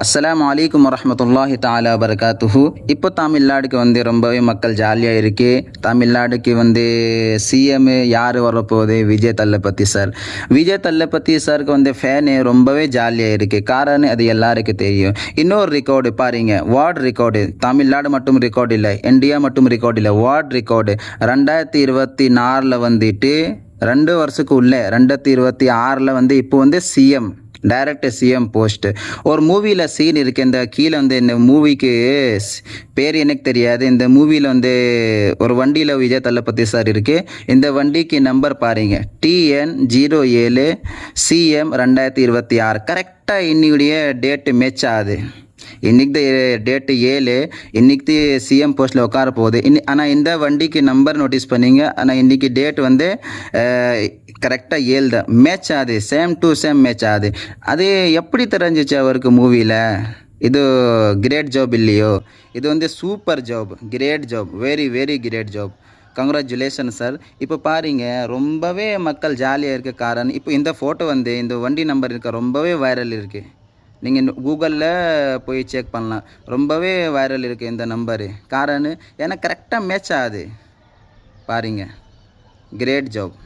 அஸ்ஸலாமு அலைக்கும் வரஹ்மத்துல்லாஹி தஆலா வபரகாத்துஹு. இப்போ தமிழ்நாடுக்கு வந்து ரொம்பவே மக்கள் ஜாலியாக இருக்கு. தமிழ்நாடுக்கு வந்து சிஎம் யார் வரப்போகுது? விஜய் தளபதி சார். விஜய் தளபதி சாருக்கு வந்து ஃபேனு ரொம்பவே ஜாலியாக இருக்குது. காரணம் அது எல்லாருக்கும் தெரியும். இன்னொரு ரெக்கார்டு பாருங்க, வேர்ல்ட் ரெக்கார்டு. தமிழ்நாடு மட்டும் ரெக்கார்டு இல்லை, இந்தியா மட்டும் ரெக்கார்டு இல்லை, வேர்ல்ட் ரெக்கார்டு. 2024 வந்துட்டு 2 வருஷத்துக்கு உள்ளே 2026 வந்து இப்போ வந்து சிஎம் டைரக்ட் சிஎம் போஸ்ட். ஒரு மூவியில் சீன் இருக்குது. இந்த கீழே வந்து இந்த மூவிக்கு பேர் எனக்கு தெரியாது. இந்த மூவியில் வந்து ஒரு வண்டியில் விஜய் தளபதி சார் இருக்குது. இந்த வண்டிக்கு நம்பர் பாருங்க, TN07 CM 2026. கரெக்டாக இன்னையுடைய டேட்டு மேட்ச் ஆகுது. இன்றைக்கி டேட்டு 7, இன்றைக்கி சிஎம் போஸ்ட்டில் உட்கார போகுது. ஆனால் இந்த வண்டிக்கு நம்பர் நோட்டீஸ் பண்ணிங்க. ஆனால் இன்றைக்கி டேட் வந்து கரெக்டாக 7 தான் மேட்ச் ஆகுது. சேம் டு சேம் மேட்ச் ஆகுது. அது எப்படி தெரிஞ்சிச்சு அவருக்கு மூவியில்? இது கிரேட் ஜாப் இல்லையோ? இது வந்து super job, great job, very very great job. Congratulation sir. இப்போ பாருங்க, ரொம்பவே மக்கள் ஜாலியாக இருக்க காரணம் இப்போ இந்த ஃபோட்டோ வந்து இந்த வண்டி நம்பர் இருக்க ரொம்பவே வைரல் இருக்குது. நீங்கள் கூகுளில் போய் செக் பண்ணலாம். ரொம்பவே வைரல் இருக்குது இந்த நம்பரு. காரணம் ஏன்னா கரெக்டாக மேட்ச் ஆகுது. பாருங்க, கிரேட் ஜாப்.